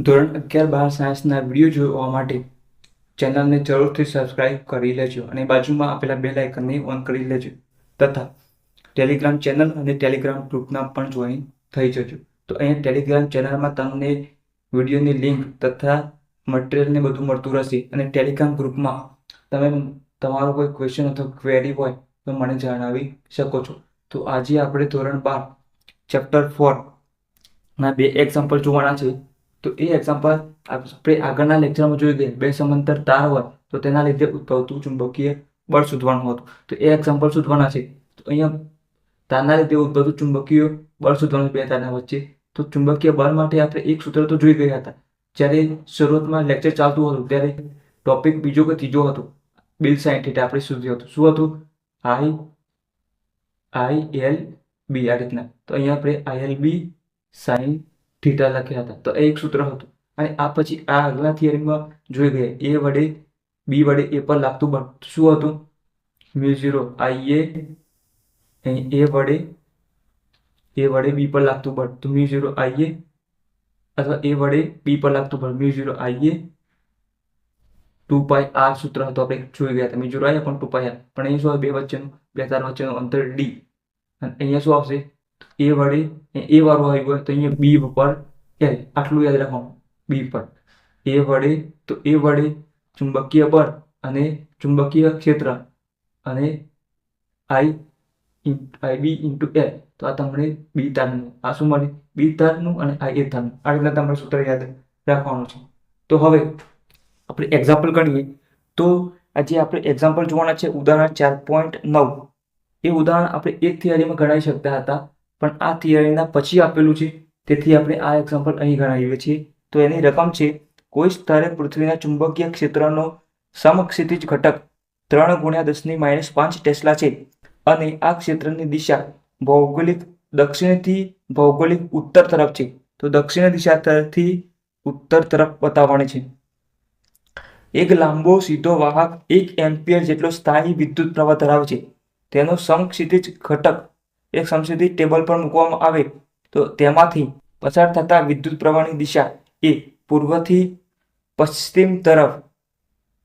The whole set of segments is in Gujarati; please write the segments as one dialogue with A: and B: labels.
A: ધોરણ 11-12 સાયન્સના વિડીયો જોવા માટે ચેનલને જરૂરથી સબસ્ક્રાઇબ કરી લેજો અને બાજુમાં આપેલા બેલ આઇકનને ઓન કરી લેજો તથા ટેલિગ્રામ ચેનલ અને ટેલિગ્રામ ગ્રુપના પણ જોઈન થઈ જજો. તો અહીંયા ટેલિગ્રામ ચેનલમાં તમને વિડીયોની લિંક તથા મટીરિયલને બધું મળતું રહેશે અને ટેલિગ્રામ ગ્રુપમાં તમે તમારો કોઈ ક્વેશ્ચન અથવા ક્વેરી હોય તો મને જણાવી શકો છો. તો આજે આપણે ધોરણ 12 ચેપ્ટર 4 ના બે એક્ઝામ્પલ જોવાના છે. તો એ એક્ઝામ્પલ આપણે આગળના લેક્ચરમાં જોઈ ગયા. બે સમાંતર તાર હોય તો તેના લીધે ઉદ્ભવતું ચુંબકીય બળ શોધવાનું હતું. તો એ એક્ઝામ્પલ શોધવાના છે. તો અહીંયા તારના લીધે ઉદ્ભવતું ચુંબકીય બળ શોધવાનું બે તારના વચ્ચે. તો ચુંબકીય બળ માટે આપણે એક સૂત્ર તો જોઈ ગયા હતા. જ્યારે શરૂઆતમાં લેક્ચર ચાલતું હતું ત્યારે ટોપિક બીજો કે ત્રીજો હતો. બિલ સાઇન થીટા આપણે શોધ્યું હતું. શું હતું? ILB આ રીતના. તો અહીંયા આપણે ILB સાઇન થીટા લખ્યા હતા. તો એ એક સૂત્ર હતું. અને આ પછી આ આગલા થિયરીમાં જોઈ ગયા એ વડે બી વડે એ પર લાગતું બળ શું હતું? μ0 IA એ વડે બી પર લાગતું બળ તો μ0 IA અથવા એ વડે બી પર લાગતું બળ μ0 IA 2πr સૂત્ર હતું. આપણે જોઈ ગયા હતા μ0 IA પણ 2πr. પણ અહીંયા શું બે વચ્ચેનું બે તાર વચ્ચેનું અંતર d. અને અહીંયા શું આવશે? એ વડે એ વાળું આવ્યું હોય તો અહીંયા બી પર L. આટલું યાદ રાખવાનું. બી પર એ વડે ચુંબકીય બળ અને ચુંબકીય ક્ષેત્ર અને IB × L. તો આ તમને બી તારનું આ શું મળે? બી તારનું અને IA તારનું આ રીતના તમારે સૂત્ર યાદ રાખવાનું છે. તો હવે આપણે એક્ઝામ્પલ ગણીએ. તો આજે આપણે એક્ઝામ્પલ જોવાના છે ઉદાહરણ 4.9. એ ઉદાહરણ આપણે એક થિયરીમાં ગણાવી શકતા હતા પણ આ થિયરીના પછી આપેલું છે તેથી આપણે આ એક્ઝામ્પલ અહીં ગણાવીએ છીએ. તો એની રકમ છે કોઈ સ્તરે પૃથ્વીના ચુંબકીય ક્ષેત્રનો સમક્ષિતિજ ઘટક 3 × 10⁻5 ટેસ્લા છે અને આ ક્ષેત્રની દિશા ભૌગોલિક દક્ષિણથી ભૌગોલિક ઉત્તર તરફ છે. તો દક્ષિણ દિશાથી ઉત્તર તરફ બતાવવાની છે. એક લાંબો સીધો વાહક 1 એમ્પિયર જેટલો સ્થાયી વિદ્યુત પ્રવાહ ધરાવે છે. તેનો સમક્ષિતિજ ઘટક એક સમક્ષિતિજ ટેબલ પર મૂકવામાં આવે તો તેમાંથી પસાર થતા વિદ્યુત પ્રવાહની દિશા એ પૂર્વથી પશ્ચિમ તરફ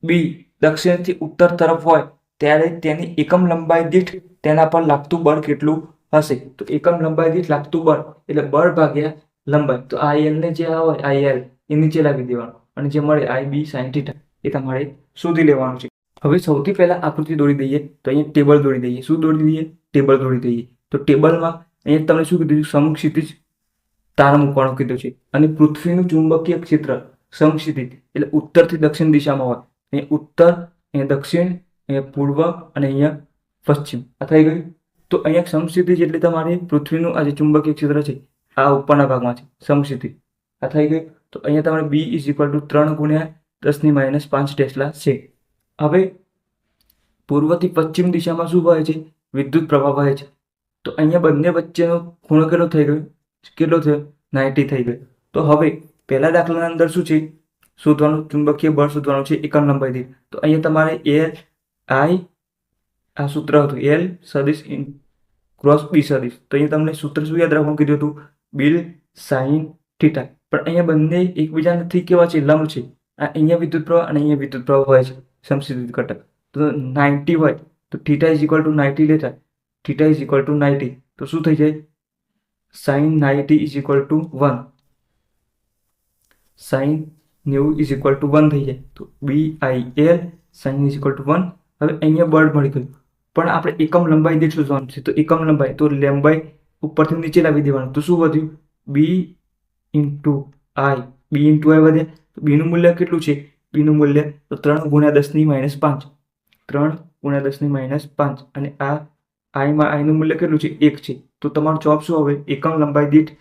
A: બી દક્ષિણથી ઉત્તર તરફ હોય ત્યારે તેની એકમ લંબાઈ દીઠ તેના પર લાગતું બળ કેટલું હશે? તો એકમ લંબાઈ દીઠ લાગતું બળ એટલે બળ ભાગ્યા લંબાઈ. તો IL ને જે હોય IL એ નીચે લાવી દેવાનું અને જે મળે IB sin θ એ તમારે શોધી લેવાનું છે. હવે સૌથી પહેલા આકૃતિ દોરી દઈએ. તો અહીંયા ટેબલ દોરી દઈએ. શું દોરી દઈએ? ટેબલ દોરી દઈએ. તો ટેબલમાં અહીંયા તમને શું કીધું? સમક્ષિતિજ તાર મૂકવાનું કીધું છે. અને પૃથ્વીનું ચુંબકીય ક્ષેત્ર સમક્ષિતિજ એટલે ઉત્તરથી દક્ષિણ દિશામાં હોય. અહીંયા ઉત્તર, અહીંયા દક્ષિણ, અહીંયા પૂર્વ અને અહીંયા પશ્ચિમ. આ થઈ ગયું. તો અહીંયા સમક્ષિતિજ એટલે તમારે પૃથ્વીનું આ જે ચુંબકીય ક્ષેત્ર છે આ ઉપરના ભાગમાં છે સમક્ષિતિજ. આ થઈ ગયું. તો અહીંયા તમારે B = 3 × 10⁻5 ટેસ્લા છે. હવે પૂર્વથી પશ્ચિમ દિશામાં શું વહે છે? વિદ્યુત પ્રવાહ વહે છે. તો અહીંયા બંને વચ્ચેનો ખૂણો કેટલો થઈ ગયો? કેટલો થયો? 90 થઈ ગયો. તો હવે પહેલા દાખલાના અંદર શું છે? શોધવાનું ચુંબકીય બળ શોધવાનું છે એકમ લંબાઈ દીઠ. તો અહીંયા તમારે L I આ સૂત્ર હતું L સદિશ × B સદિશ. તો અહીંયા તમને સૂત્ર શું યાદ રાખવાનું કીધું હતું? Bill sine theta. પણ અહીંયા બંને એકબીજાથી કેવા છે? લંબ છે. આ અહીંયા વિદ્યુત પ્રવાહ અને અહીંયા વિદ્યુત પ્રવાહ હોય છે સમક્ષિતિજ ઘટક. તો 90 હોય તો θ = 90 લેતા θ = 90 તો શું થઈ જાય? sin 90 = 1. sin 90 = 1 થઈ જાય. તો BIL sin 1. હવે અહીંયા બળ મળી ગયું પણ આપણે એકમ લંબાઈ દીઠ શોધવાનું છે. તો એકમ લંબાઈ તો લંબાઈ ઉપરથી નીચે લાવી દેવાનું. તો શું વધ્યું? B × I. B × I વધ્યા. તો B નું મૂલ્ય કેટલું છે? B નું મૂલ્ય તો 3 × 10⁻5. 3 × 10⁻5 અને આ I માં I નું મૂલ્ય કેટલું છે? 1 છે. તો તમારો જવાબ શું આવે? એકમ લંબાઈ દીઠ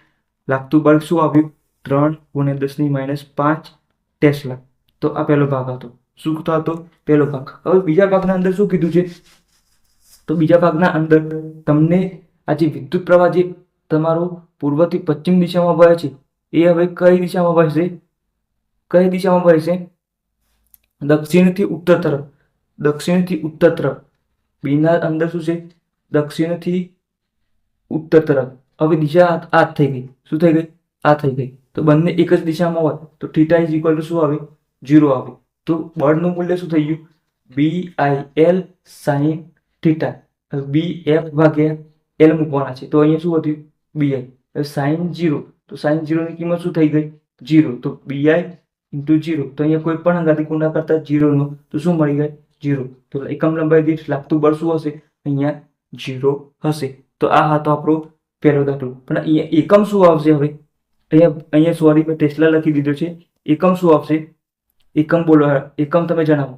A: લાગતું બળ શું આવ્યું? 3 × 10⁻5 ટેસ્લા. તો આ પહેલો ભાગ હતો. શું હતો? પહેલો ભાગ. હવે બીજા ભાગના અંદર શું કીધું છે? તો બીજા ભાગના અંદર તમને આ જે વિદ્યુત પ્રવાહ જે તમારો પૂર્વથી પશ્ચિમ દિશામાં વહે છે એ હવે કઈ દિશામાં વહેશે? કઈ દિશામાં વહેશે? દક્ષિણથી ઉત્તર તરફ. દક્ષિણથી ઉત્તર તરફ. બીના અંદર શું છે? દક્ષિણથી ઉત્તર તરફ. હવે દિશા આ થઈ ગઈ. શું થઈ ગઈ? આ થઈ ગઈ. તો બંને એક જ દિશામાં હોય તો થીટા ઇઝ ઇક્વલ ટુ શું આવે? 0 આવે. તો બળનું મૂલ્ય શું થઈ ગયું? BIL sin થીટા. બી એફ ભાગ્યા એલ મૂકવાના છે તો અહીંયા શું વધ્યું? BI. હવે સાઇન 0 તો સાઇન 0 ની કિંમત શું થઈ ગઈ? 0. તો BI ઇન્ટુ 0. તો અહીંયા કોઈ પણ અંગાથી ગુણા કરતા 0 નો તો શું મળી જાય? 0. તો એકમ લંબાઈ દીઠ લાગતું બળ શું હશે? અહીંયા 0 હશે. તો આ હતો આપણો પહેલો દાખલો. પણ અહીંયા એકમ શું આવશે? હવે અહીંયા સોરી મેં ટેસ્લા લખી દીધો છે. એકમ શું આવશે? એકમ બોલો, એકમ તમે જણાવો.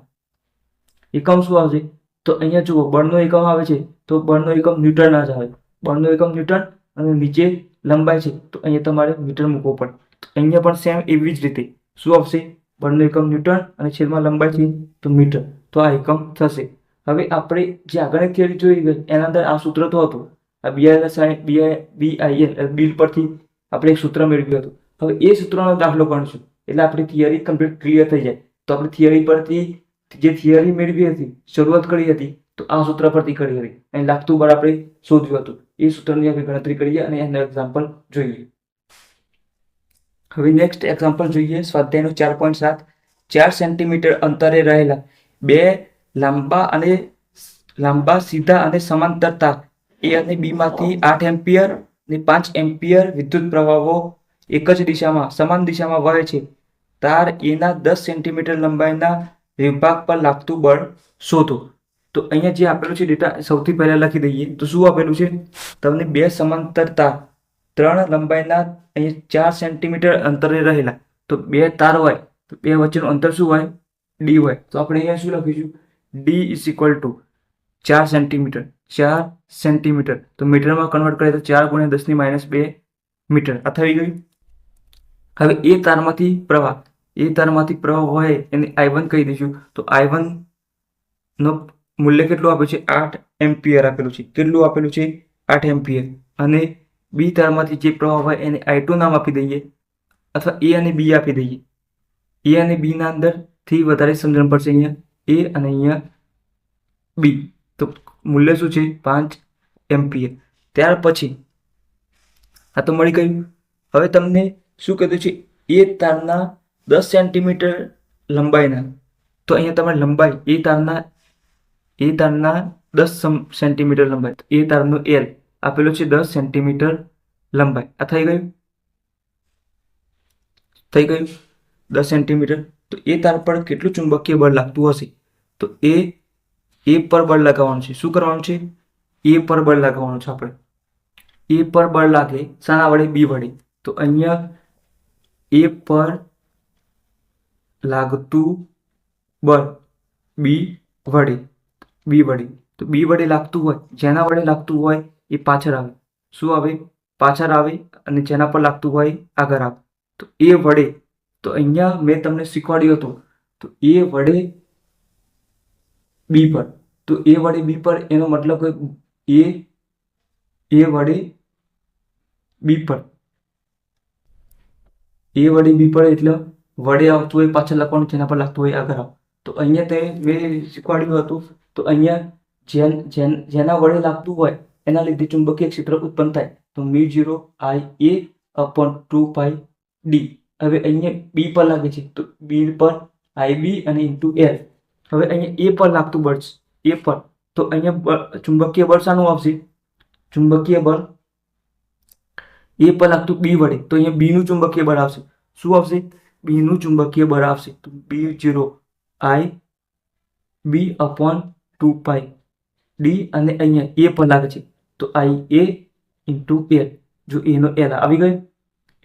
A: એકમ શું આવશે? તો અહીંયા જુઓ બળનો એકમ આવે છે તો બળનો એકમ ન્યૂટન જ આવે. બળનો એકમ ન્યૂટન અને નીચે લંબાઈ છે તો અહીંયા તમારે મીટર મૂકવો પડે. અહીંયા પણ સેમ એવી જ રીતે શું આવશે? બળનો એકમ ન્યૂટન અને છેદમાં લંબાઈ છે તો મીટર. તો આ એકમ થશે. હવે આપણે જે આગળની થિયરી જોઈ ગઈ એના અંદર આ સૂત્ર તો હતું. આ BIL પરથી આપણે એક સૂત્ર મેળવ્યું હતું. હવે એ સૂત્રનો દાખલો ગણીશું એટલે આપણી થિયરી કમ્પ્લીટ ક્લિયર થઈ જાય. તો આપણે થિયરી પરથી જે થિયરી મેળવી હતી, શરૂઆત કરી હતી, તો આ સૂત્ર પરથી કરી હતી અને લાગતું બળ આપણે શોધ્યું હતું. એ સૂત્રની આપણે ગણતરી કરીએ અને એનું એક્ઝામ્પલ જોઈએ. હવે નેક્સ્ટ એક્ઝામ્પલ જોઈએ. સ્વાધ્યાયનું 4.7. 4 સેન્ટીમીટર અંતરે રહેલા બે લાંબા સીધા અને સમાંતર તાર A અને B માંથી 8 એમ્પિયર અને 5 એમ્પિયર વિદ્યુત પ્રવાહો એક જ દિશામાં સમાન દિશામાં વહે છે. તાર A ના 10 સેન્ટીમીટર લંબાઈના વિભાગ પર લાગતું બળ શોધો. તો અહીંયા જે આપેલું છે ડેટા સૌથી પહેલા લખી દઈએ. તો શું આપેલું છે? તમને બે સમાંતર તાર 3 લંબાઈના અહીંયા 4 સેન્ટીમીટર અંતરે રહેલા. તો બે તાર હોય તો બે વચ્ચેનું અંતર શું હોય? D હોય. તો આપણે અહીંયા શું લખીશું? D is equal two 4 centimetre. 4 centimetre તો મીટરમાં કન્વર્ટ કરીએ તો 4 ગુણ્યા 10 ની -2 મીટર. આ થઈ ગયું. હવે એ તારમાંથી પ્રવાહ હોય એને I1 કહી દઈશું. તો I1 નો મૂલ્ય કેટલું આપ્યું છે? 8 એમ્પિયર આપેલું છે. કેટલું આપેલું છે? 8 એમ્પિયર. અને બી તારમાંથી જે પ્રવાહ હોય એને I2 નામ આપી દઈએ અથવા A અને B આપી દઈએ. A અને B ના અંદર થી વધારે સમજણ પડશે. અહીંયા A અને અહીંયા B. તો મૂલ્ય શું છે? 5 એમ્પિયર. ત્યાર પછી આ તો મળી ગયું. હવે તમને શું કીધું છે? એ તારના 10 સેન્ટીમીટર લંબાઈના. તો અહીંયા તમારે લંબાઈ એ તારના 10 સેન્ટીમીટર લંબાઈ. તો એ તારનો L આપેલો છે 10 સેન્ટીમીટર લંબાઈ. આ થઈ ગયું. 10 સેન્ટીમીટર. તો એ તાર પર કેટલું ચુંબકીય બળ લાગતું હશે? તો એ પર બળ લગાવવાનું છે. શું કરવાનું છે? એ પર બળ લગાવવાનું છે. આપણે એ પર બળ લાગે શાના વડે? B વડે. તો અહીંયા એ પર લાગતું બળ B વડે. તો B વડે લાગતું હોય, જેના વડે લાગતું હોય એ પાછળ આવે. શું આવે? પાછળ આવે. અને જેના પર લાગતું હોય આગળ આવે. તો એ વડે, તો અહીંયા મેં તમને શીખવાડ્યું હતું. તો એ વડે B પર. તો એ વડે B પર એનો મતલબ એ વડે B પર. એ વડે B પર એટલે વડે આવતું હોય પાછળ લખવાનું, જેના પર લાગતું હોય આગળ આવ. તો અહીંયા તે મેં શીખવાડ્યું હતું. તો અહીંયા જેના વડે લાગતું હોય એના લીધે ચુંબકીય ક્ષેત્ર ઉત્પન્ન થાય. તો μ0 I A/2πD. હવે અહીંયા B પર લાગે છે તો B પર IB અને ઇન્ટુ L. હવે અહીંયા A પર લાગતું બળ છે. A પર. તો અહીંયા ચુંબકીય બળ શાનું આવશે? ચુંબકીય બળ A પર લાગતું B વડે. તો અહીંયા B નું ચુંબકીય બળ આવશે. શું આવશે? B નું ચુંબકીય બળ આવશે. તો μ0 IB/2πD. અને અહીંયા A પર લાગે છે તો IA ઇન્ટુ L. જો A નો L આવી ગયો,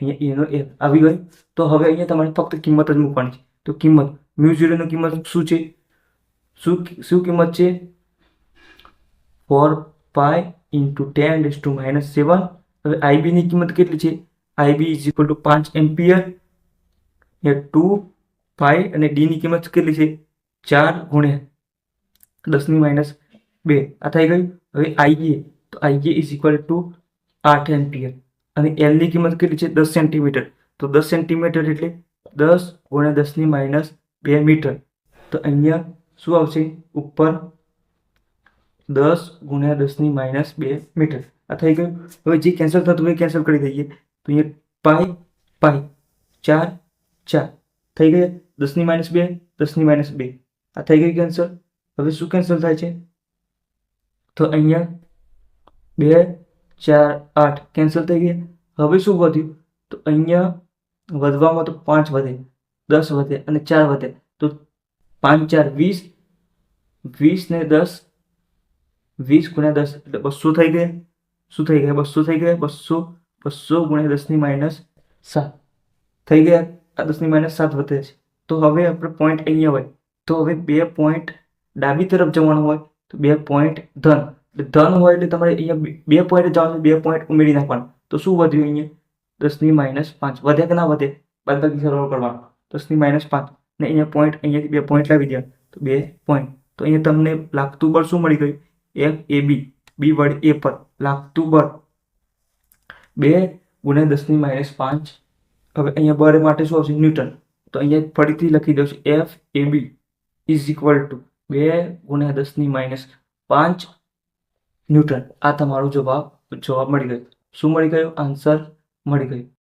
A: અહીંયા A નો L આવી ગયો. તો હવે અહીંયા તમારે ફક્ત કિંમત જ મૂકવાની છે. તો કિંમત μ0 ની કિંમત શું છે? શું કિંમત છે? 4π × 10⁻⁷. હવે IB ની કિંમત કેટલી છે? IB is equal to 5 ampere 2π. અને D ની કિંમત કેટલી છે? 4 ગુણ્યા 10⁻². આ થઈ ગયું. હવે IA, તો IA is equal two 8 ampere. અને L ની કિંમત કેટલી છે? 10 સેન્ટીમીટર. તો 10 સેન્ટીમીટર એટલે 10 ગુણ્યા 10⁻² મીટર. તો અહીંયા શું આવશે? ઉપર 10 ગુણ્યા 10⁻² મીટર. આ થઈ ગયું. હવે જે કેન્સલ થતું હોય કેન્સલ કરી દઈએ. તો અહીંયા પાઈ પાઈ 4 4 થઈ ગયા. 10 - 2 10 - 2 આ થઈ ગઈ કેન્સલ. હવે શું કેન્સલ થાય છે? તો અહીંયા 2 4 8 કેન્સલ થઈ ગયા. હવે શું વધ્યું? તો અહીંયા વધવામાં તો 5 વધે, 10 વધે અને 4 વધે. તો 5 4 20, 20 ને 10, 20 × 10 એટલે 200 થઈ ગયા. શું થઈ ગયા? 200 થઈ ગયા. 200 200 × 10 - 7 થઈ ગયા. આ 10 - 7 વધે છે. તો હવે આપણે પોઈન્ટ અહીંયા હોય તો હવે 2 પોઈન્ટ ડાબી તરફ જવાનું હોય તો 2 પોઈન્ટ ધન, એટલે ધન હોય એટલે તમારે અહીંયા 2 પોઈન્ટ જવાનું, 2 પોઈન્ટ ઉમેરી નાખવાનું. તો શું વધ્યું? અહીંયા 10 - 5 વધે કે ના વધે? બાદબાકી સરવાળો કરવાનો. 10 - 5 ને અહીંયા પોઈન્ટ, અહીંયાથી 2 પોઈન્ટ લાવી દેવા તો 2 પોઈન્ટ. તો અહીંયા તમને લાગતું બળ શું મળી ગયું? FAB, B વડે A પર લાગતું બળ 2 × 10 - 5. હવે અહીંયા બળ માટે શું આવશે? ન્યૂટન. તો અહીંયા ફરીથી લખી દઉં છું FAB = 2 × 10 - 5 ન્યૂટન. આ તમારો જવાબ મળી ગયો. શું મળી ગયો? આન્સર મળી ગયો.